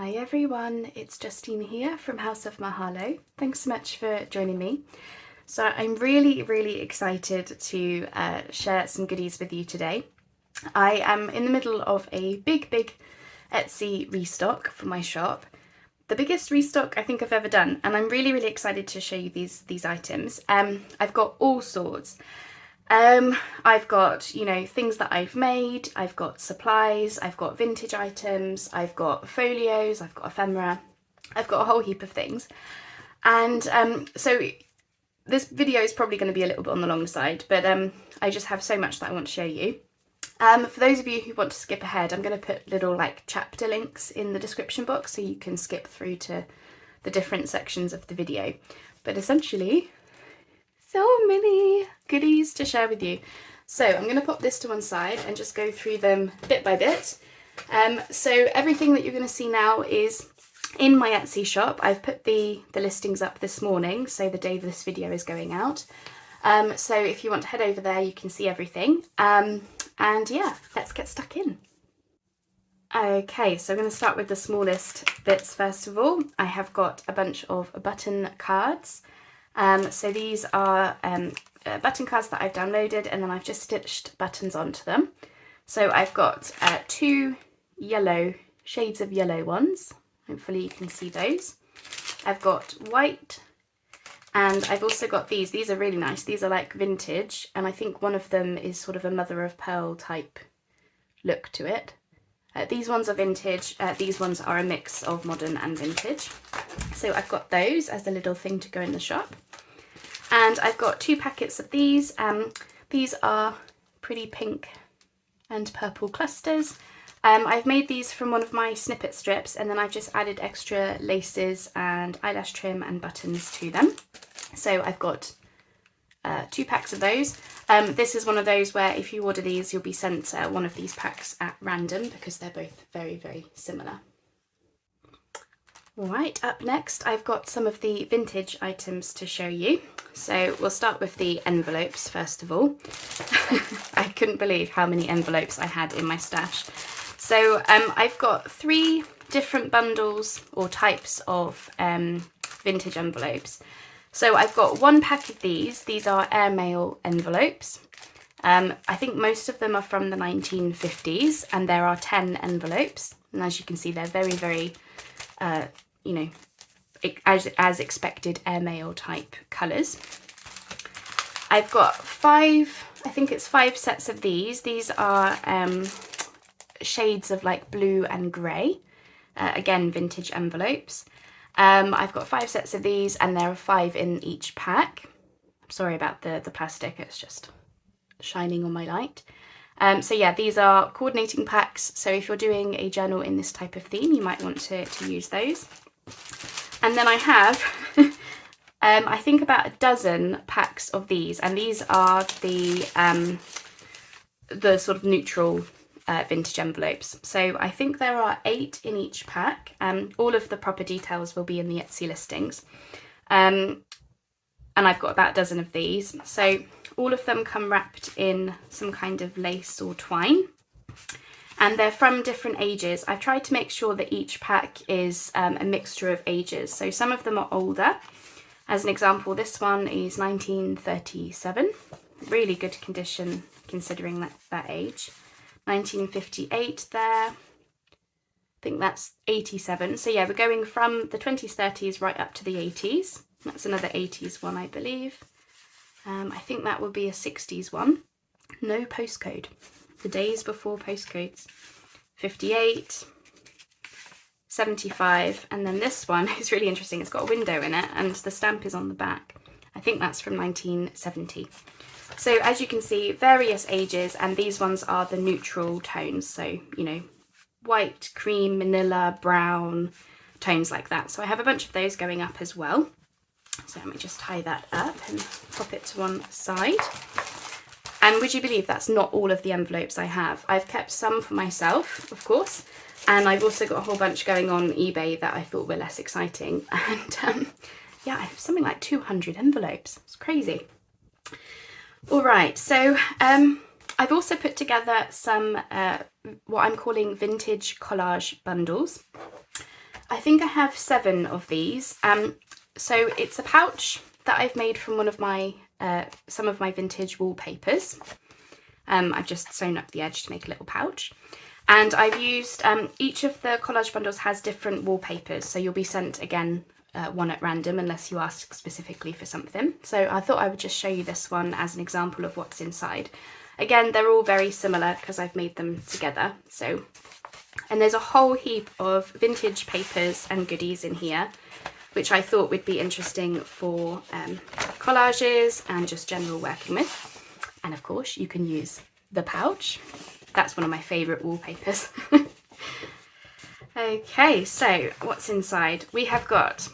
Hi everyone, it's Justine here from House of Mahalo. Thanks so much for joining me. So I'm really excited to share some goodies with you today. I am in the middle of a big Etsy restock for my shop. The biggest restock I think I've ever done, and I'm really excited to show you these items. I've got all sorts. I've got, you know, things that I've made, I've got supplies, I've got vintage items, I've got folios, I've got ephemera, I've got a whole heap of things. And so this video is probably going to be a little bit on the long side, but I just have so much that I want to show you. For those of you who want to skip ahead, I'm going to put little like chapter links in the description box so you can skip through to the different sections of the video. But essentially, so many goodies to share with you. So I'm going to pop this to one side and just go through them bit by bit. So everything that you're going to see now is in my Etsy shop. I've put the listings up this morning, so the day this video is going out. So if you want to head over there, you can see everything. And yeah, let's get stuck in. Okay, so I'm going to start with the smallest bits first of all. I have got a bunch of button cards. So these are button cards that I've downloaded, and then I've just stitched buttons onto them. So I've got two yellow shades of yellow ones. Hopefully you can see those. I've got white, and I've also got these. These are really nice. These are like vintage, and I think one of them is sort of a mother of pearl type look to it. These ones are vintage. These ones are a mix of modern and vintage. So I've got those as a little thing to go in the shop. And I've got two packets of these. These are pretty pink and purple clusters. I've made these from one of my snippet strips, and then I've just added extra laces and eyelash trim and buttons to them. So I've got 2 packs of those. This is one of those where if you order these, you'll be sent one of these packs at random because they're both very similar. Right, up next I've got some of the vintage items to show you. So we'll start with the envelopes first of all. I couldn't believe how many envelopes I had in my stash. So I've got 3 different bundles or types of vintage envelopes. So I've got 1 pack of these. These are airmail envelopes. I think most of them are from the 1950s, and there are 10 envelopes. And as you can see, they're very you know, as expected airmail type colours. I've got 5, I think it's 5 sets of these. These are shades of like blue and grey, again vintage envelopes. I've got 5 sets of these, and there are 5 in each pack. Sorry about the plastic, it's just shining on my light. So yeah, these are coordinating packs, so if you're doing a journal in this type of theme, you might want to use those. And then I have, I think about a dozen packs of these, and these are the sort of neutral vintage envelopes. So I think there are 8 in each pack. All of the proper details will be in the Etsy listings. And I've got about a dozen of these. So all of them come wrapped in some kind of lace or twine. And they're from different ages. I've tried to make sure that each pack is a mixture of ages. So some of them are older. As an example, this one is 1937. Really good condition considering that age. 1958 there. I think that's 87. So yeah, we're going from the 20s, 30s right up to the 80s. That's another 80s one, I believe. I think that will be a 60s one. No postcode. The days before postcodes. 58, 75, and then this one is really interesting. It's got a window in it, and the stamp is on the back. I think that's from 1970. So as you can see, various ages, and these ones are the neutral tones. So, you know, white, cream, manila, brown, tones like that. So I have a bunch of those going up as well. So let me just tie that up and pop it to one side. And would you believe that's not all of the envelopes I have? I've kept some for myself, of course, and I've also got a whole bunch going on eBay that I thought were less exciting. And yeah, I have something like 200 envelopes. It's crazy. All right, so I've also put together some what I'm calling vintage collage bundles. I think I have 7 of these. So it's a pouch that I've made from one of my some of my vintage wallpapers. I've just sewn up the edge to make a little pouch. And I've used, each of the collage bundles has different wallpapers, so you'll be sent again one at random unless you ask specifically for something. So I thought I would just show you this one as an example of what's inside. Again, they're all very similar because I've made them together. So, and there's a whole heap of vintage papers and goodies in here, which I thought would be interesting for collages and just general working with. And of course you can use the pouch. That's one of my favourite wallpapers. Okay, so what's inside? We have got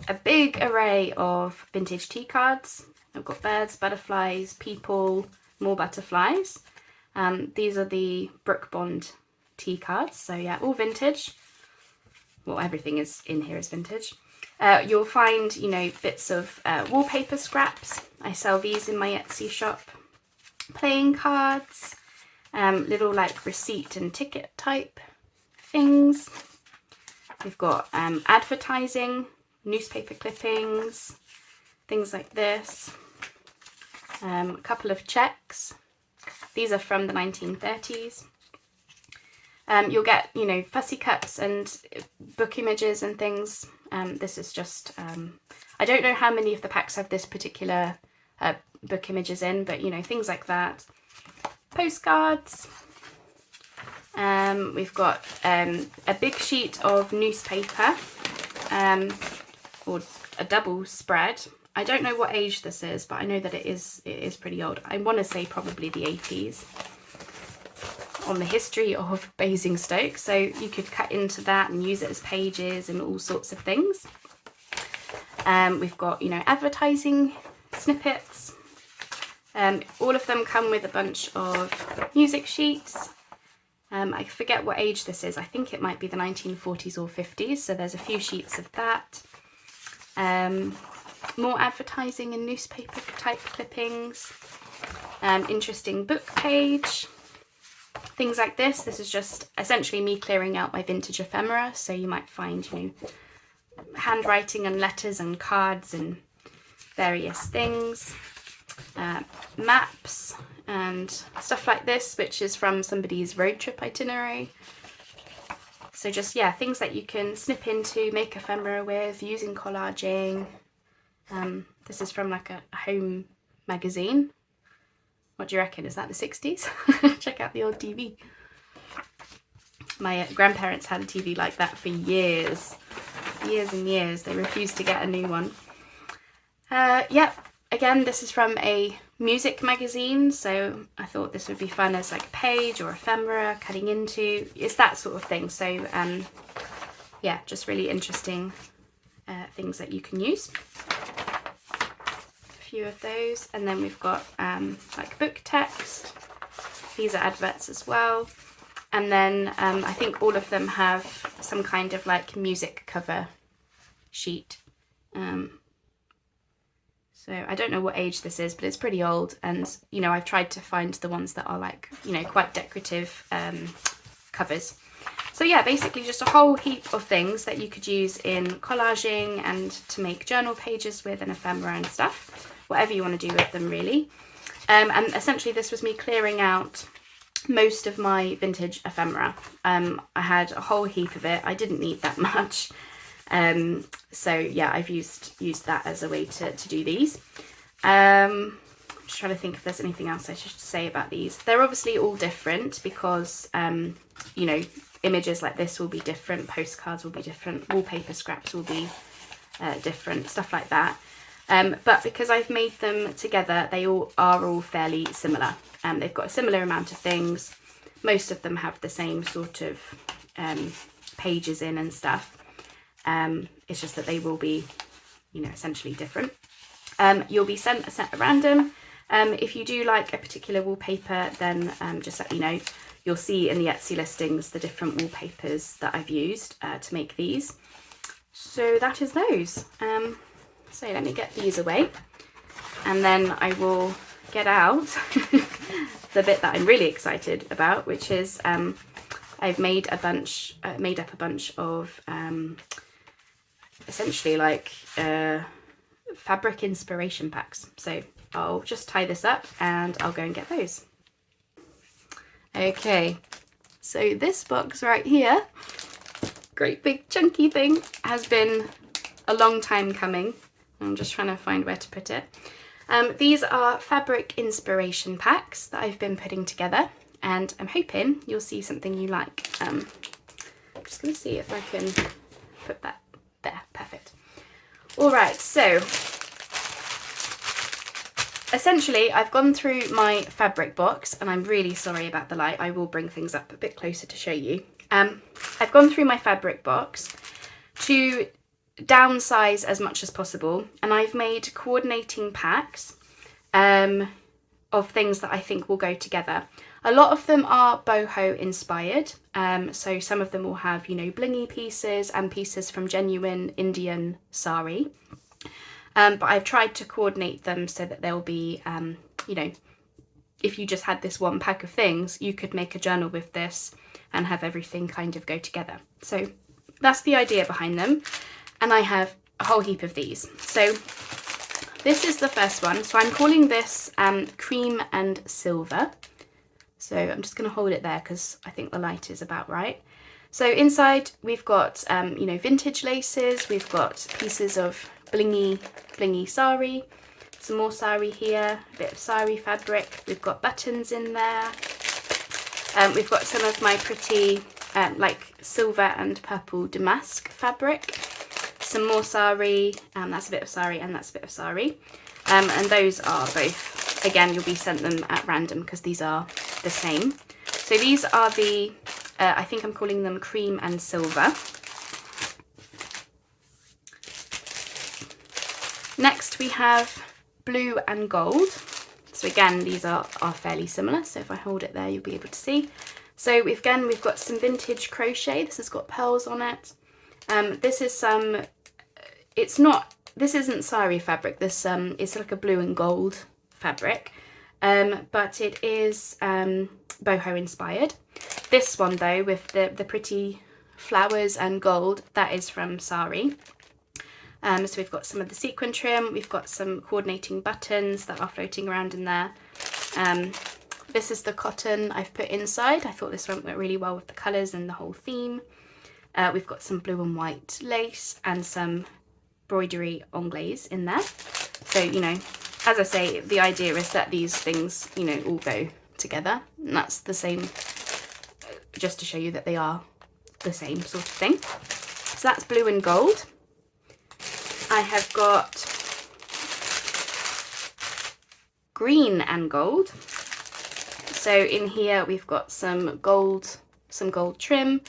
a big array of vintage tea cards. I've got birds, butterflies, people, more butterflies. These are the Brook Bond tea cards, so yeah, all vintage. Well, everything is in here is vintage. You'll find, you know, bits of wallpaper scraps. I sell these in my Etsy shop. Playing cards, little like receipt and ticket type things. We've got advertising, newspaper clippings, things like this. A couple of checks. These are from the 1930s. You'll get, you know, fussy cuts and book images and things. This is just, I don't know how many of the packs have this particular book images in, but you know, things like that. Postcards. We've got a big sheet of newspaper, or a double spread. I don't know what age this is, but I know that it is pretty old. I want to say probably the 80s. On the history of Basingstoke, so you could cut into that and use it as pages and all sorts of things. We've got, you know, advertising snippets. All of them come with a bunch of music sheets. I forget what age this is. I think it might be the 1940s or 50s, so there's a few sheets of that. More advertising and newspaper type clippings. Interesting book page. Things like this. This is just essentially me clearing out my vintage ephemera, so you might find, you know, handwriting and letters and cards and various things. Maps and stuff like this, which is from somebody's road trip itinerary. So just, yeah, things that you can snip into, make ephemera with, using collaging. This is from like a home magazine. What do you reckon? Is that the 60s? Check out the old TV. My grandparents had a TV like that for years. Years and years. They refused to get a new one. Yep. Again, this is from a music magazine, so I thought this would be fun as like a page or ephemera cutting into. It's that sort of thing. So yeah, just really interesting things that you can use. Few of those, and then we've got like book text. These are adverts as well, and then I think all of them have some kind of like music cover sheet. So I don't know what age this is, but it's pretty old, and you know, I've tried to find the ones that are like, you know, quite decorative covers. So yeah, basically just a whole heap of things that you could use in collaging and to make journal pages with and ephemera and stuff. Whatever you want to do with them, really. And essentially this was me clearing out most of my vintage ephemera. I had a whole heap of it. I didn't need that much. So yeah, I've used that as a way to do these. I'm just trying to think if there's anything else I should say about these. They're obviously all different because, you know, images like this will be different, postcards will be different, wallpaper scraps will be different, stuff like that. But because I've made them together, they all are fairly similar. They've got a similar amount of things. Most of them have the same sort of pages in and stuff. It's just that they will be, you know, essentially different. You'll be sent a set at random. If you do like a particular wallpaper, then just let me know. You'll see in the Etsy listings the different wallpapers that I've used to make these. So that is those. So let me get these away, and then I will get out the bit that I'm really excited about, which is I've made up a bunch of essentially like fabric inspiration packs. So I'll just tie this up and I'll go and get those. Okay, so this box right here, great big chunky thing, has been a long time coming. I'm just trying to find where to put it. These are fabric inspiration packs that I've been putting together, and I'm hoping you'll see something you like. I'm just going to see if I can put that there. Perfect. All right, so essentially I've gone through my fabric box, and I'm really sorry about the light. I will bring things up a bit closer to show you. I've gone through my fabric box to downsize as much as possible, and I've made coordinating packs of things that I think will go together. A lot of them are boho inspired, so some of them will have, you know, blingy pieces and pieces from genuine Indian sari, but I've tried to coordinate them so that they'll be, you know, if you just had this one pack of things, you could make a journal with this and have everything kind of go together. So that's the idea behind them. And I have a whole heap of these. So this is the first one. So I'm calling this Cream and Silver. So I'm just going to hold it there because I think the light is about right. So inside we've got, you know, vintage laces. We've got pieces of blingy sari. Some more sari here, a bit of sari fabric. We've got buttons in there. We've got some of my pretty like silver and purple damask fabric. Some more sari, that's a bit of sari and that's a bit of sari. And those are both, again, you'll be sent them at random because these are the same. So these are the, I think I'm calling them Cream and Silver. Next we have Blue and Gold. So again, these are fairly similar. So if I hold it there, you'll be able to see. So we've got some vintage crochet. This has got pearls on it. This is some, this isn't sari fabric. This is like a blue and gold fabric, but it is boho inspired. This one though, with the pretty flowers and gold, that is from sari. So we've got some of the sequin trim, we've got some coordinating buttons that are floating around in there. This is the cotton I've put inside. I thought this went really well with the colours and the whole theme. We've got some blue and white lace and some embroidery anglaise in there. So, you know, as I say, the idea is that these things, you know, all go together. And that's the same, just to show you that they are the same sort of thing. So that's blue and gold. I have got green and gold. So in here we've got some gold trim.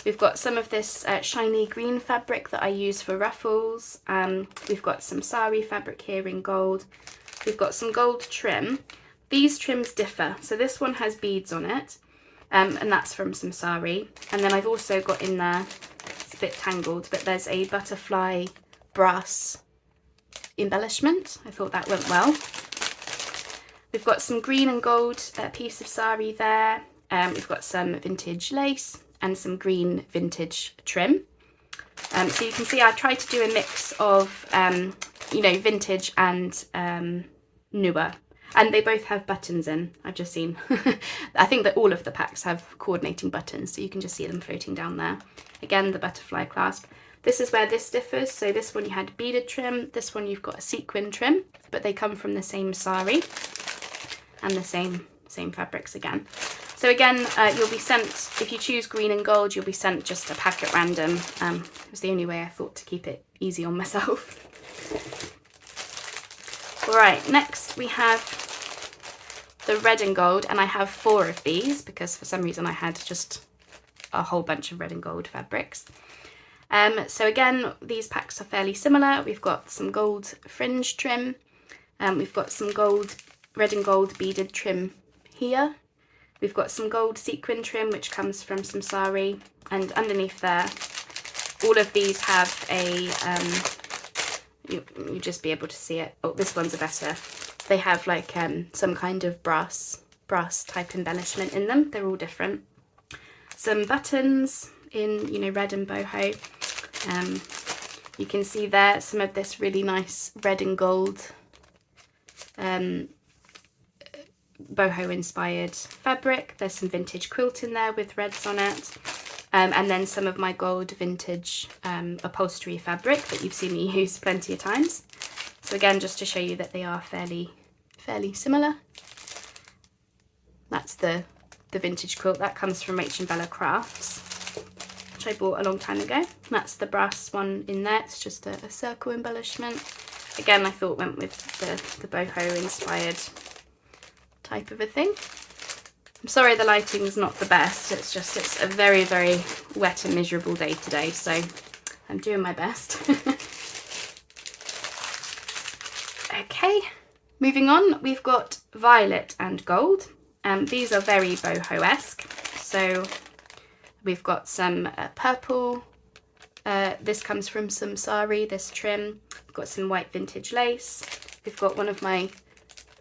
We've got some of this shiny green fabric that I use for ruffles. We've got some sari fabric here in gold. We've got some gold trim. These trims differ. So this one has beads on it, and that's from some sari. And then I've also got in there, it's a bit tangled, but there's a butterfly brass embellishment. I thought that went well. We've got some green and gold piece of sari there. We've got some vintage lace and some green vintage trim. So you can see I tried to do a mix of, you know, vintage and newer. And they both have buttons in, I've just seen. I think that all of the packs have coordinating buttons, so you can just see them floating down there. Again, the butterfly clasp. This is where this differs. So this one you had beaded trim, this one you've got a sequin trim, but they come from the same sari and the same fabrics again. So again, you'll be sent, if you choose green and gold, you'll be sent just a pack at random. It was the only way I thought to keep it easy on myself. All right, next we have the red and gold, and I have 4 of these because for some reason I had just a whole bunch of red and gold fabrics. So again, these packs are fairly similar. We've got some gold fringe trim, we've got some red and gold beaded trim here. We've got some gold sequin trim, which comes from some sari, and underneath there, all of these have a, you'll just be able to see it. Oh, this one's a better. They have like some kind of brass type embellishment in them. They're all different. some buttons in, you know, red and boho. You can see there some of this really nice red and gold boho inspired fabric. There's some vintage quilt in there with reds on it. And then some of my gold vintage upholstery fabric that you've seen me use plenty of times. So again, just to show you that they are fairly similar. That's the vintage quilt. That comes from Rachel Bella Crafts, which I bought a long time ago. That's the brass one in there. It's just a circle embellishment. Again, I thought went with the boho inspired type of a thing. I'm sorry the lighting's not the best. It's a very, very wet and miserable day today, so I'm doing my best. Okay, moving on, we've got violet and gold. These are very boho-esque. So we've got some purple. This comes from some sari, this trim. We've got some white vintage lace. We've got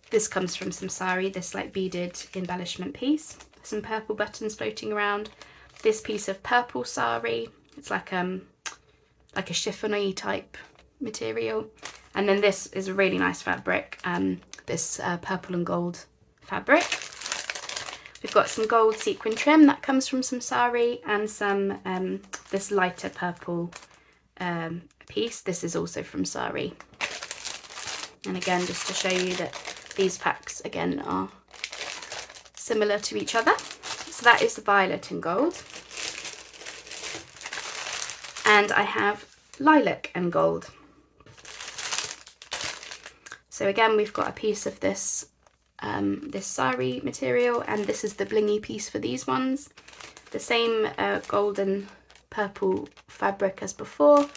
this comes from some sari, this like beaded embellishment piece. Some purple buttons floating around. This piece of purple sari. It's like a chiffony type material. And then this is a really nice fabric, this purple and gold fabric. We've got some gold sequin trim that comes from some sari, and some this lighter purple piece. This is also from sari. And again, just to show you that these packs again are similar to each other. So that is the violet and gold. And I have lilac and gold. So again, we've got a piece of this this sari material, and this is the blingy piece for these ones. The same golden purple fabric as before.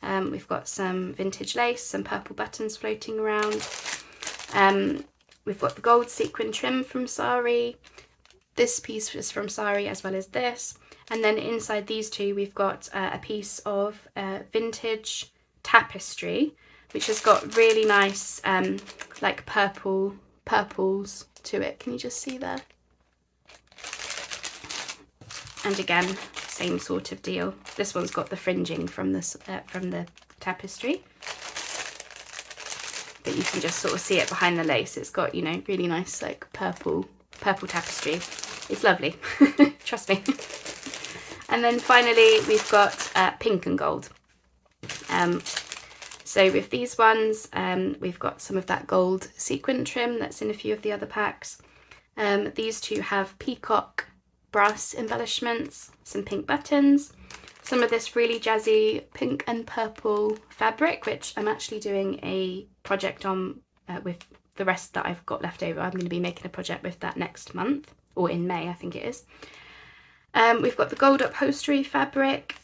We've got some vintage lace, some purple buttons floating around. We've got the gold sequin trim from sari. This piece is from sari as well as this. And then inside these two, we've got a piece of vintage tapestry, which has got really nice like purples to it. Can you just see there? And again, same sort of deal. This one's got the fringing from the tapestry, but you can just sort of see it behind the lace. It's got, you know, really nice like purple tapestry. It's lovely. Trust me. And then finally we've got pink and gold. So with these ones, we've got some of that gold sequin trim that's in a few of the other packs. These two have peacock brass embellishments, some pink buttons, some of this really jazzy pink and purple fabric, which I'm actually doing a project on with the rest that I've got left over. I'm going to be making a project with that next month, or in May, I think it is. We've got the gold upholstery fabric.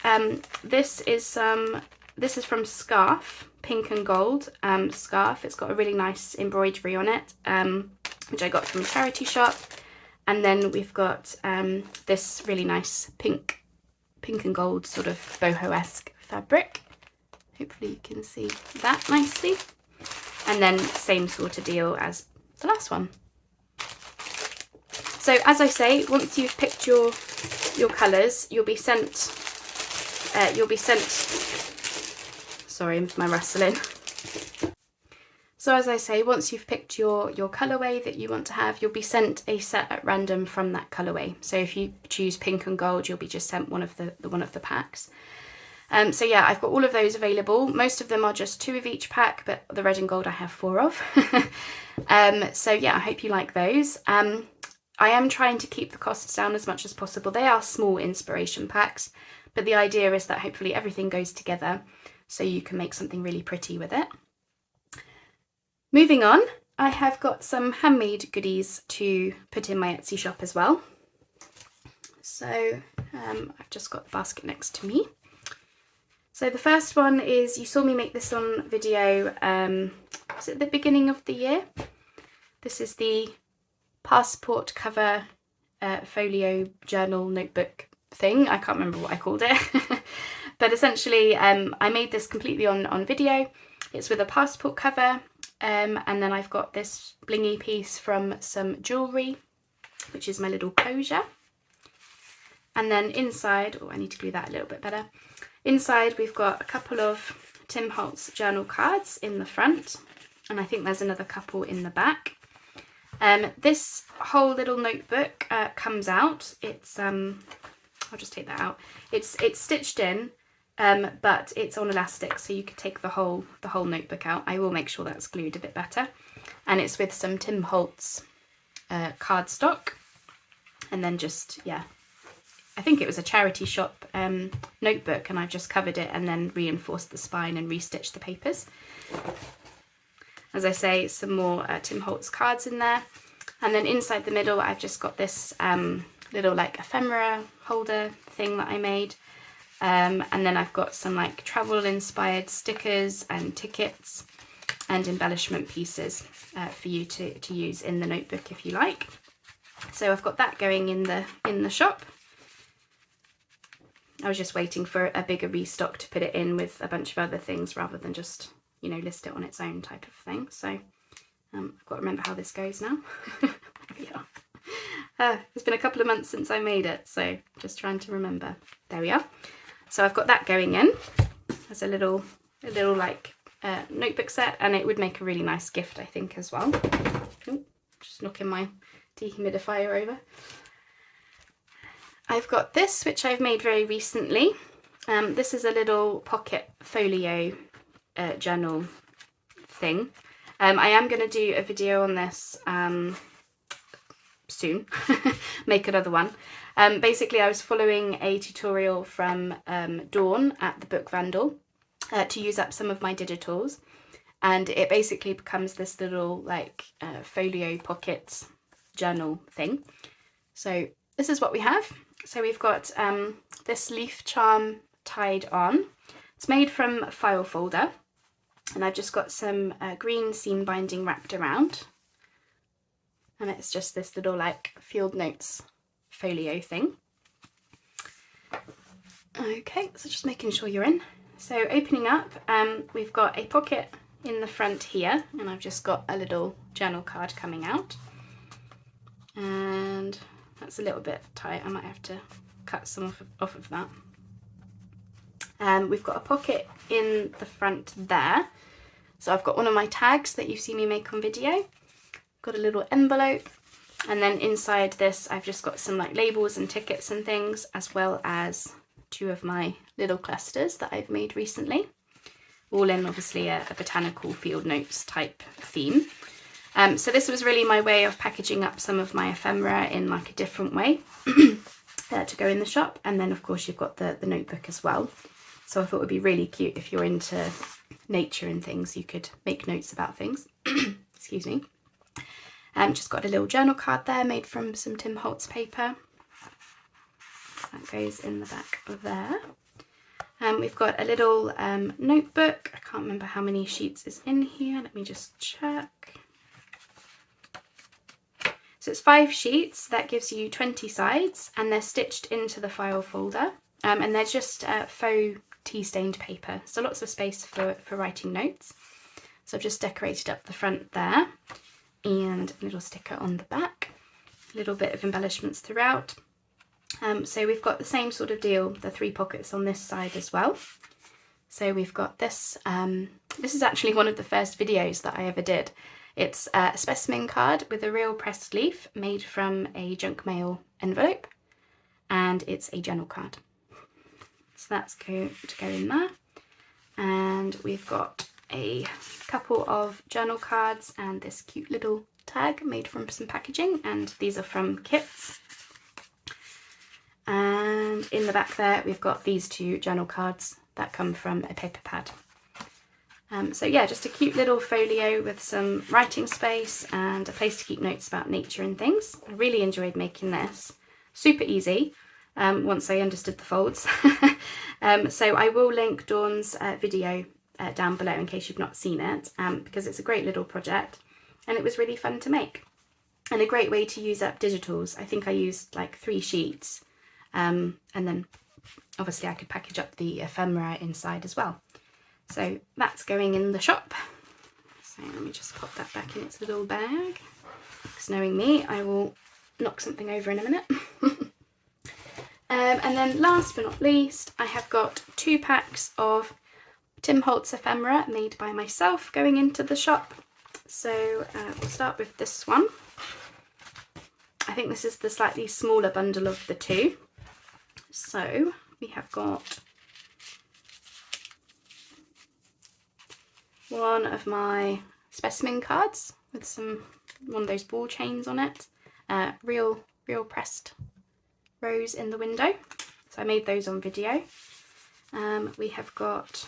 This is from Scarf, pink and gold scarf. It's got a really nice embroidery on it, which I got from a charity shop. And then we've got this really nice pink and gold sort of boho-esque fabric. Hopefully you can see that nicely. And then same sort of deal as the last one. So as I say, once you've picked your colours, you'll be sent, sorry, my rustling. So as I say, once you've picked your colourway that you want to have, you'll be sent a set at random from that colourway. So if you choose pink and gold, you'll be just sent one of the packs. So yeah, I've got all of those available. Most of them are just 2 of each pack, but the red and gold I have 4 of. So yeah, I hope you like those. I am trying to keep the costs down as much as possible. They are small inspiration packs, but the idea is that hopefully everything goes together so you can make something really pretty with it. Moving on, I have got some handmade goodies to put in my Etsy shop as well. So I've just got the basket next to me. So the first one is, you saw me make this on video, was it the beginning of the year? This is the passport cover folio journal notebook thing. I can't remember what I called it. But essentially I made this completely on video. It's with a passport cover. And then I've got this blingy piece from some jewellery, which is my little closure. And then inside, oh, I need to glue that a little bit better. Inside we've got a couple of Tim Holtz journal cards in the front, and I think there's another couple in the back. This whole little notebook comes out. It's I'll just take that out. It's stitched in, but it's on elastic, so you could take the whole notebook out. I will make sure that's glued a bit better. And it's with some Tim Holtz cardstock, and then just, yeah, I think it was a charity shop notebook, and I've just covered it and then reinforced the spine and restitched the papers. As I say, some more Tim Holtz cards in there. And then inside the middle, I've just got this little like ephemera holder thing that I made. And then I've got some like travel inspired stickers and tickets and embellishment pieces for you to use in the notebook if you like. So I've got that going in the shop. I was just waiting for a bigger restock to put it in with a bunch of other things rather than just, you know, list it on its own type of thing. So I've got to remember how this goes now. There we are. It's been a couple of months since I made it, so just trying to remember. There we are. So I've got that going in as a little like notebook set, and it would make a really nice gift, I think, as well. Ooh, just knocking my dehumidifier over. I've got this, which I've made very recently. This is a little pocket folio journal thing. I am going to do a video on this soon, make another one. Basically, I was following a tutorial from Dawn at the Book Vandal to use up some of my digitals, and it basically becomes this little like folio pocket journal thing. So this is what we have. So we've got this leaf charm tied on. It's made from a file folder, and I've just got some green seam binding wrapped around, and it's just this little like field notes folio thing. Okay, so just making sure you're in. So opening up, we've got a pocket in the front here, and I've just got a little journal card coming out, and that's a little bit tight. I might have to cut some off of that. We've got a pocket in the front there. So I've got one of my tags that you've seen me make on video. Got a little envelope, and then inside this I've just got some like labels and tickets and things, as well as two of my little clusters that I've made recently, all in obviously a botanical field notes type theme. So this was really my way of packaging up some of my ephemera in like a different way to go in the shop. And then of course you've got the notebook as well. So I thought it would be really cute if you're into nature and things, you could make notes about things. Excuse me. Just got a little journal card there made from some Tim Holtz paper. That goes in the back of there. We've got a little notebook. I can't remember how many sheets is in here. Let me just check. So it's 5 sheets. That gives you 20 sides, and they're stitched into the file folder. And they're just faux tea-stained paper, so lots of space for writing notes. So I've just decorated up the front there, and a little sticker on the back, a little bit of embellishments throughout. So we've got the same sort of deal, the 3 pockets on this side as well. So we've got this, this is actually one of the first videos that I ever did. It's a specimen card with a real pressed leaf made from a junk mail envelope, and it's a journal card. So that's going to go in there. And we've got a couple of journal cards and this cute little tag made from some packaging, and these are from kits. And in the back there we've got these 2 journal cards that come from a paper pad. So yeah, just a cute little folio with some writing space and a place to keep notes about nature and things. I really enjoyed making this. Super easy once I understood the folds. So I will link Dawn's video down below in case you've not seen it, because it's a great little project and it was really fun to make. And a great way to use up digitals. I think I used like 3 sheets, and then obviously I could package up the ephemera inside as well. So that's going in the shop. So let me just pop that back in its little bag, because knowing me, I will knock something over in a minute. And then last but not least, I have got 2 packs of Tim Holtz ephemera made by myself going into the shop. So we'll start with this one. I think this is the slightly smaller bundle of the 2. So we have got one of my specimen cards with one of those ball chains on it, real pressed rose in the window. So I made those on video. We have got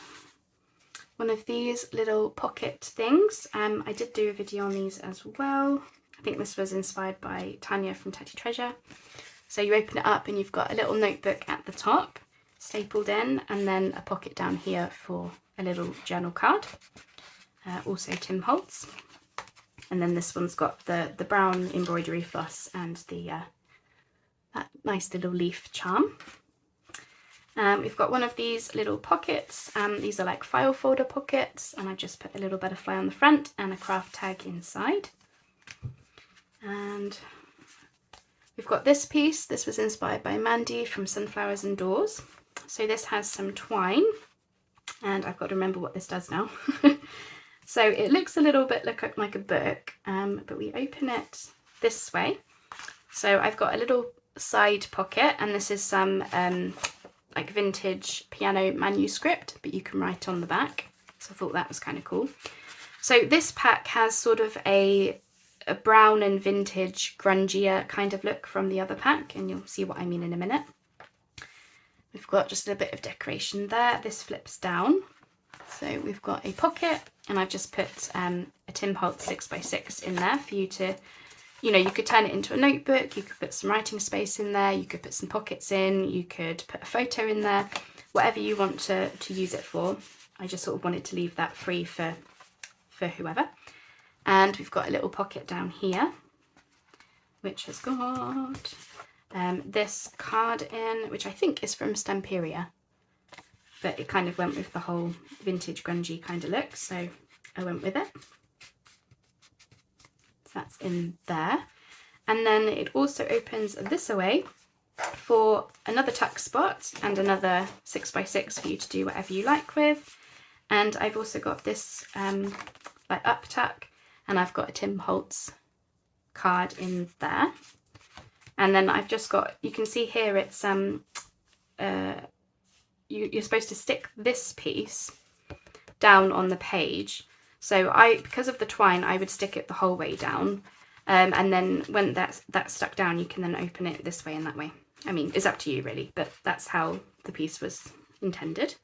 one of these little pocket things. I did do a video on these as well. I think this was inspired by Tanya from Tatty Treasure. So you open it up and you've got a little notebook at the top, stapled in, and then a pocket down here for a little journal card. Also Tim Holtz. And then this one's got the brown embroidery floss and that nice little leaf charm. We've got one of these little pockets. These are like file folder pockets, and I've just put a little butterfly on the front and a craft tag inside. And we've got this piece. This was inspired by Mandy from Sunflowers and Doors. So this has some twine, and I've got to remember what this does now. So it looks a little bit like a book, but we open it this way. So I've got a little side pocket, and this is some like vintage piano manuscript, but you can write on the back. So I thought that was kind of cool. So this pack has sort of a brown and vintage grungier kind of look from the other pack, and you'll see what I mean in a minute. We've got just a bit of decoration there. This flips down. So we've got a pocket, and I've just put a Tim Holtz 6x6 in there for you to, you could turn it into a notebook, you could put some writing space in there, you could put some pockets in, you could put a photo in there, whatever you want to use it for. I just sort of wanted to leave that free for whoever. And we've got a little pocket down here, which has got this card in, which I think is from Stamperia. But it kind of went with the whole vintage grungy kind of look, so I went with it. So that's in there. And then it also opens this away for another tuck spot and another 6x6 for you to do whatever you like with. And I've also got this like up tuck, and I've got a Tim Holtz card in there. And then I've just got, you can see here it's you're supposed to stick this piece down on the page. So because of the twine, I would stick it the whole way down. And then when that's stuck down, you can then open it this way and that way. I mean, it's up to you really, but that's how the piece was intended.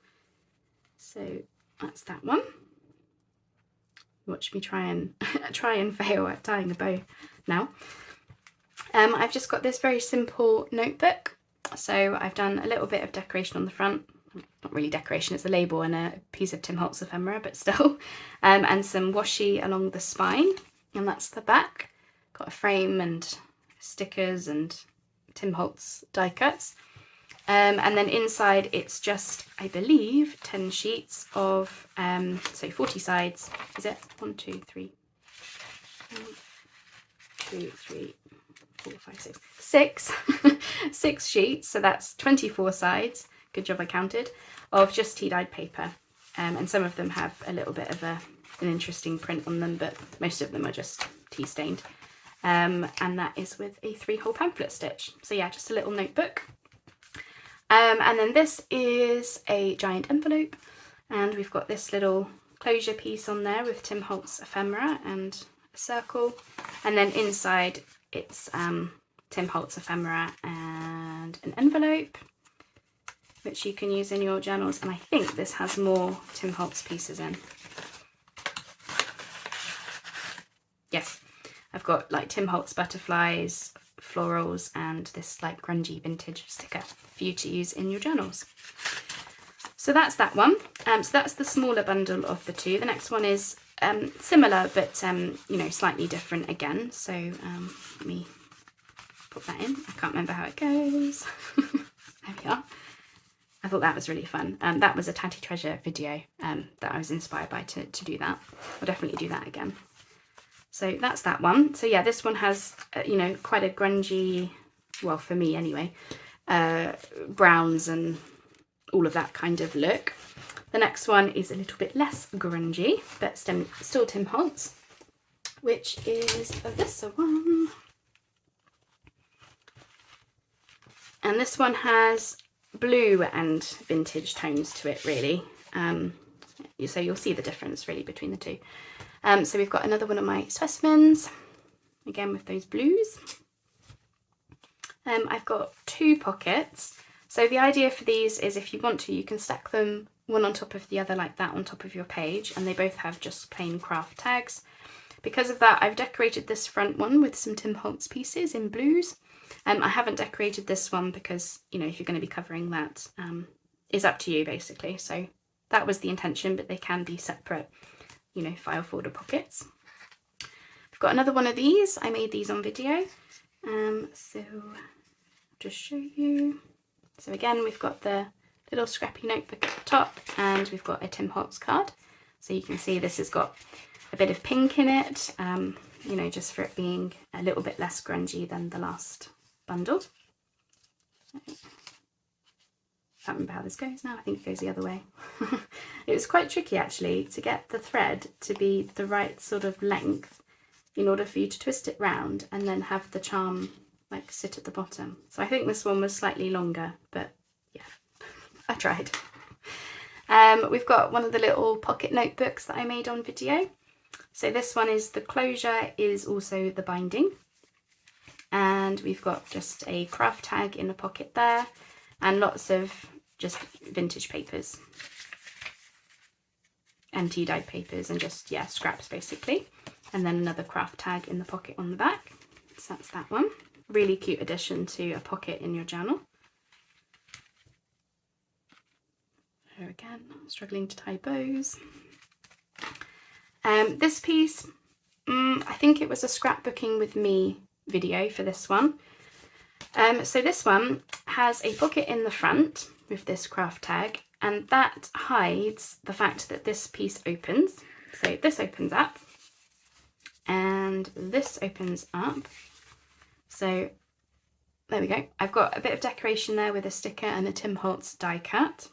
So that's that one. Watch me try and fail at tying a bow now. I've just got this very simple notebook. So I've done a little bit of decoration on the front. Not really decoration, it's a label and a piece of Tim Holtz ephemera, but still. And some washi along the spine, and that's the back. Got a frame and stickers and Tim Holtz die cuts. And then inside it's just, I believe, 10 sheets of, so 40 sides. Is it? 1, 2, 3, 2, 3, 4, 5, 6. 6 sheets, so that's 24 sides. Good job I counted, of just tea-dyed paper. And some of them have a little bit of an interesting print on them, but most of them are just tea stained. And that is with a 3-hole pamphlet stitch. So yeah, just a little notebook. And then this is a giant envelope, and we've got this little closure piece on there with Tim Holtz ephemera and a circle. And then inside it's Tim Holtz ephemera and an envelope, which you can use in your journals. And I think this has more Tim Holtz pieces in. Yes, I've got like Tim Holtz butterflies, florals, and this like grungy vintage sticker for you to use in your journals. So that's that one. So that's the smaller bundle of the two. The next one is similar, but slightly different again. So let me put that in. I can't remember how it goes. There we are. I thought that was really fun. That was a Tatty Treasure video that I was inspired by to do that. I'll definitely do that again. So that's that one. So yeah, this one has, quite a grungy, well, for me anyway, browns and all of that kind of look. The next one is a little bit less grungy, but still Tim Holtz, which is this one. And this one has blue and vintage tones to it, really. So you'll see the difference really between the two. So we've got another one of my specimens, again with those blues. I've got 2 pockets. So the idea for these is, if you want to, you can stack them one on top of the other like that on top of your page, and they both have just plain craft tags. Because of that, I've decorated this front one with some Tim Holtz pieces in blues. I haven't decorated this one because, you know, if you're going to be covering that, is up to you basically. So that was the intention, but they can be separate, you know, file folder pockets. I've got another one of these. I made these on video. So just show you. So again, we've got the little scrappy notebook at the top, and we've got a Tim Holtz card. So you can see this has got a bit of pink in it, you know, just for it being a little bit less grungy than the last bundle. I can't remember how this goes now. I think it goes the other way. It was quite tricky actually to get the thread to be the right sort of length in order for you to twist it round and then have the charm like sit at the bottom. So I think this one was slightly longer, but yeah, I tried. We've got one of the little pocket notebooks that I made on video. So this one is the closure, is also the binding. And we've got just a craft tag in the pocket there, and lots of just vintage papers and tea dyed papers and just, yeah, scraps basically. And then another craft tag in the pocket on the back. So that's that one. Really cute addition to a pocket in your journal. Here again, struggling to tie bows. This piece, I think it was a scrapbooking with me video for this one. So this one has a pocket in the front with this craft tag, and that hides the fact that this piece opens. So this opens up and this opens up. So there we go. I've got a bit of decoration there with a sticker and a Tim Holtz die cut.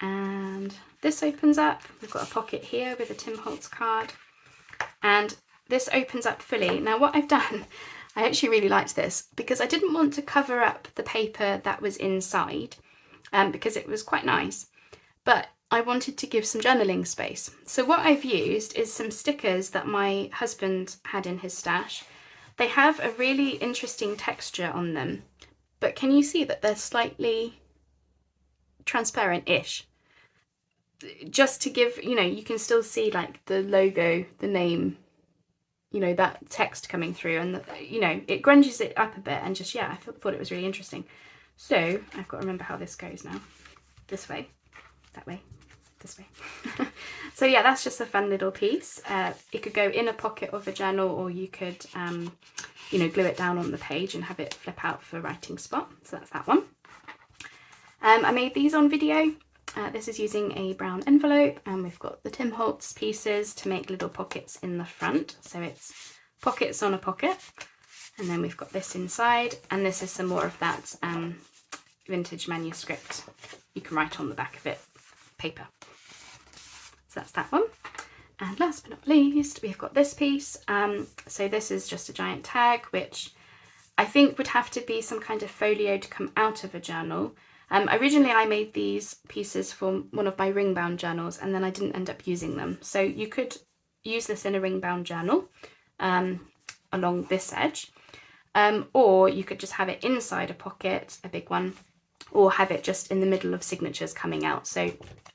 And this opens up. We've got a pocket here with a Tim Holtz card, and this opens up fully. Now what I've done, I actually really liked this because I didn't want to cover up the paper that was inside, because it was quite nice, but I wanted to give some journaling space. So what I've used is some stickers that my husband had in his stash. They have a really interesting texture on them, but can you see that they're slightly transparent-ish? Just to give, you know, you can still see like the logo, the name, you know, that text coming through, and you know, it grunges it up a bit, and just, yeah, I thought it was really interesting. So I've got to remember how this goes now. This way, that way, this way. So yeah, that's just a fun little piece. It could go in a pocket of a journal, or you could, you know, glue it down on the page and have it flip out for writing spot. So that's that one. I made these on video. This is using a brown envelope, and we've got the Tim Holtz pieces to make little pockets in the front. So it's pockets on a pocket, and then we've got this inside, and this is some more of that vintage manuscript. You can write on the back of it, paper. So that's that one. And last but not least, we've got this piece. So this is just a giant tag, which I think would have to be some kind of folio to come out of a journal. Originally I made these pieces for one of my ring bound journals, and then I didn't end up using them. So you could use this in a ring bound journal along this edge, or you could just have it inside a pocket, a big one, or have it just in the middle of signatures coming out. So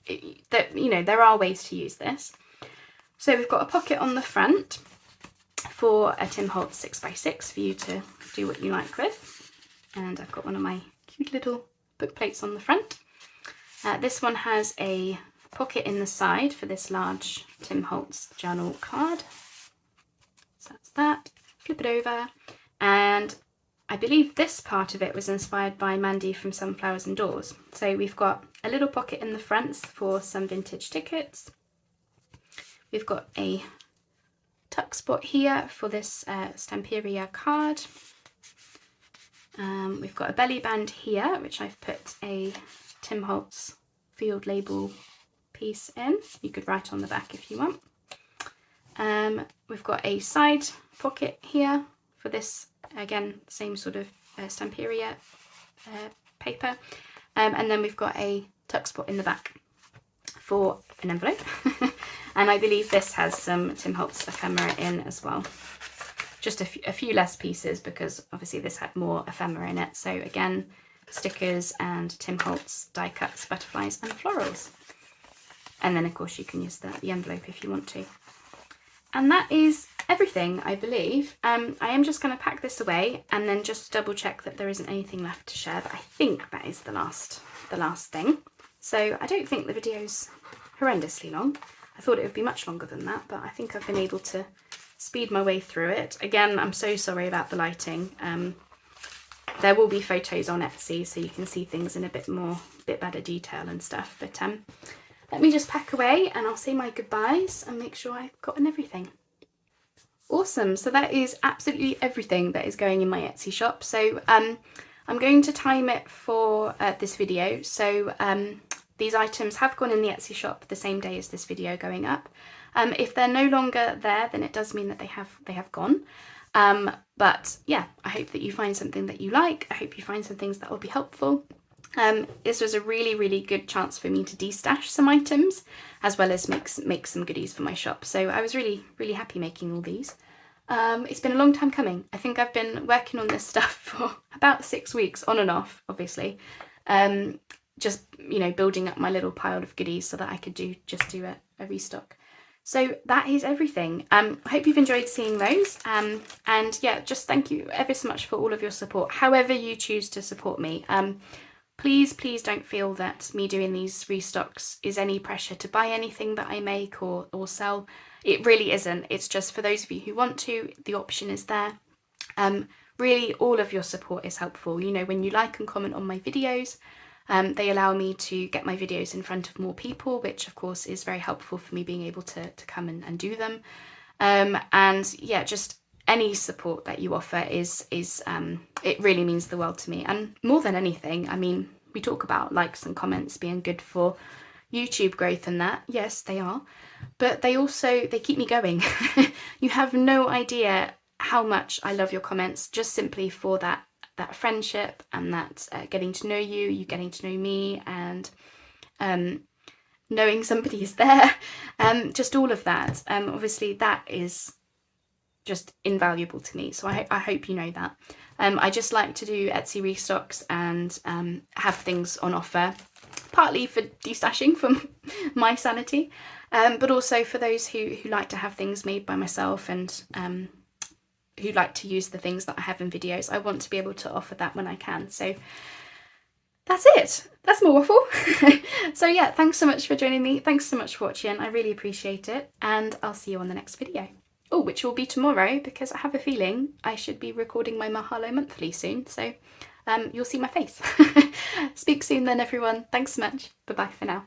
you know, there are ways to use this. So we've got a pocket on the front for a Tim Holtz 6x6 for you to do what you like with. And I've got one of my cute little book plates on the front. This one has a pocket in the side for this large Tim Holtz journal card. So that's that. Flip it over, and I believe this part of it was inspired by Mandy from Sunflowers and Doors. So we've got a little pocket in the front for some vintage tickets. We've got a tuck spot here for this Stamperia card. We've got a belly band here, which I've put a Tim Holtz field label piece in. You could write on the back if you want. We've got a side pocket here for this, again, same sort of Stamperia paper. And then we've got a tuck spot in the back for an envelope. And I believe this has some Tim Holtz ephemera in as well. Just a few less pieces because obviously this had more ephemera in it. So again, stickers and Tim Holtz die cuts, butterflies and florals. And then of course you can use the envelope if you want to. And that is everything, I believe. I am just going to pack this away and then just double check that there isn't anything left to share, but I think that is the last thing. So I don't think the video's horrendously long. I thought it would be much longer than that, but I think I've been able to speed my way through it. Again, I'm so sorry about the lighting. There will be photos on Etsy so you can see things in a bit better detail and stuff, but let me just pack away and I'll say my goodbyes and make sure I've gotten everything. Awesome, so that is absolutely everything that is going in my Etsy shop. So I'm going to time it for this video. So these items have gone in the Etsy shop the same day as this video going up. If they're no longer there, then it does mean that they have gone. But yeah, I hope that you find something that you like. I hope you find some things that will be helpful. This was a really good chance for me to de-stash some items as well as make some goodies for my shop. So I was really happy making all these. It's been a long time coming. I think I've been working on this stuff for about 6 weeks, on and off, obviously. Just, you know, building up my little pile of goodies so that I could just do a restock. So that is everything. I hope you've enjoyed seeing those. And yeah, just thank you ever so much for all of your support, however you choose to support me. Please don't feel that me doing these restocks is any pressure to buy anything that I make or sell. It really isn't. It's just for those of you who want to, the option is there. Really, all of your support is helpful. You know, when you like and comment on my videos, they allow me to get my videos in front of more people, which of course is very helpful for me being able to come and do them. And yeah, just any support that you offer is it really means the world to me. And more than anything, I mean, we talk about likes and comments being good for YouTube growth and that. Yes, they are, but they keep me going. You have no idea how much I love your comments, just simply for that friendship and that getting to know you getting to know me, and knowing somebody is there, just all of that. Obviously that is just invaluable to me, so I hope you know that. I just like to do Etsy restocks and have things on offer, partly for destashing from my sanity, but also for those who like to have things made by myself and who like to use the things that I have in videos. I want to be able to offer that when I can. So that's it. That's more waffle. So yeah, thanks so much for joining me. Thanks so much for watching. I really appreciate it. And I'll see you on the next video. Oh, which will be tomorrow, because I have a feeling I should be recording my Mahalo monthly soon. So you'll see my face. Speak soon then, everyone. Thanks so much. Bye-bye for now.